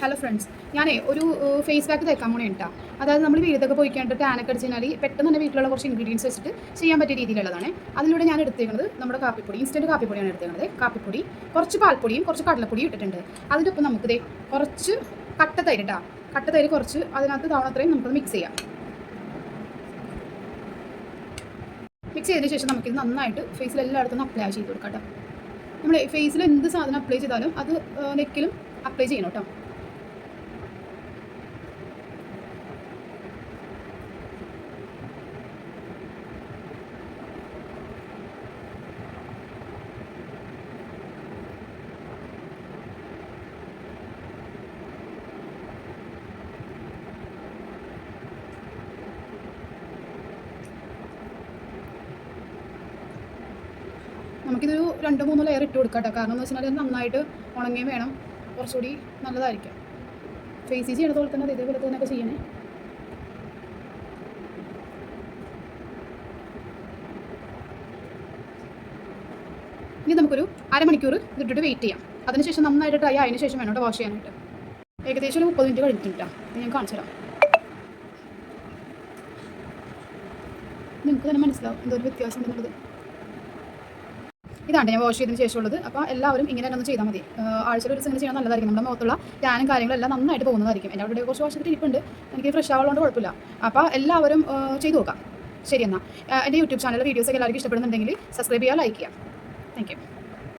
Hello friends, ഞാനേ ഒരു face pack തേക്കാൻ പോണേ കേട്ടോ. അതായത് നമ്മൾ വീട്ടിലൊക്കെ പോയി കഴിഞ്ഞിട്ട് ടാനൊക്കെ അടിച്ച് കഴിഞ്ഞാൽ പെട്ടെന്ന് തന്നെ വീട്ടിലുള്ള കുറച്ച് ഇൻഗ്രീഡിയൻസ് വെച്ചിട്ട് ചെയ്യാൻ പറ്റിയ രീതിയിലുള്ളതാണ്. അതിലൂടെ ഞാൻ എടുത്തേക്കുന്നത് നമ്മുടെ കാപ്പിപ്പൊടി, ഇൻസ്റ്റൻറ്റ് കാപ്പിപ്പൊടിയാണ് എടുത്തേക്കുന്നത്. കാപ്പിപ്പൊടി, കുറച്ച് പാൽപ്പൊടിയും കുറച്ച് കടലപ്പൊടിയും ഇട്ടിട്ടുണ്ട്. അതിൻ്റെ ഒപ്പം നമുക്ക് കുറച്ച് കട്ട തൈര് കേട്ടോ, കട്ട തൈര് കുറച്ച് അതിനകത്ത് തവണത്രയും നമുക്കത് മിക്സ് ചെയ്യാം. മിക്സ് ചെയ്തതിന് ശേഷം നമുക്കിത് നന്നായിട്ട് ഫേസിൽ എല്ലായിടത്തും അപ്ലൈ ചെയ്ത് കൊടുക്കാം കേട്ടോ. നമ്മൾ ഫേസിൽ എന്ത് സാധനം അപ്ലൈ ചെയ്താലും അത് നെക്കിലും അപ്ലൈ ചെയ്യണം കേട്ടോ. നമുക്കിതൊരു 2-3 ലെയർ ഇട്ട് കൊടുക്കാം കേട്ടോ. കാരണം എന്ന് വെച്ചാൽ നന്നായിട്ട് ഉണങ്ങുകയും വേണം, കുറച്ചുകൂടി നല്ലതായിരിക്കും. ഫേസ് ചെയ്യണത് പോലെ തന്നെ ഇതേപോലെ തന്നെയൊക്കെ ചെയ്യണേ. ഇനി നമുക്കൊരു അരമണിക്കൂർ ഇതിട്ടിട്ട് വെയിറ്റ് ചെയ്യാം. അതിനുശേഷം നന്നായിട്ട് ഡ്രൈ ആയതിനു ശേഷം വേണം വാഷ് ചെയ്യാനായിട്ട്. ഏകദേശം ഒരു 30 മിനിറ്റ് കഴിഞ്ഞിട്ടാ ഞാൻ കാണിച്ചു തരാം. നിങ്ങൾക്ക് തന്നെ മനസ്സിലാവും എന്തോരം വ്യത്യാസം ഉണ്ടെന്നുള്ളത്. ഇതാണ് ഞാൻ വാഷ് ചെയ്തതിന് ശേഷമുള്ളത്. അപ്പോൾ എല്ലാവരും ഇങ്ങനെ തന്നെ ഒന്ന് ചെയ്താൽ മതി. ആഴ്ചയിൽ ഒരു ദിവസം ചെയ്യാൻ നല്ലതായിരിക്കും. നമ്മുടെ മുഖത്തുള്ള ടാനും കാര്യങ്ങളെല്ലാം നന്നായിട്ട് പോകുന്നതായിരിക്കും. എൻ്റെ അവിടെ കുറച്ച് വാഷ് ചെയ്തിട്ട് ഇരിപ്പുണ്ട്, എനിക്ക് ഫ്രഷ് ആവുന്നതുകൊണ്ട് കുഴപ്പമില്ല. അപ്പോൾ എല്ലാവരും ചെയ്ത് നോക്കാം. ശരി എന്നാൽ എൻ്റെ യൂട്യൂബ് ചാനലിലെ വീഡിയോസൊക്കെ എല്ലാവർക്കും ഇഷ്ടപ്പെടുന്നുണ്ടെങ്കിൽ സബ്സ്ക്രൈബ് ചെയ്യുക, ലൈക്ക് ചെയ്യുക. Thank you.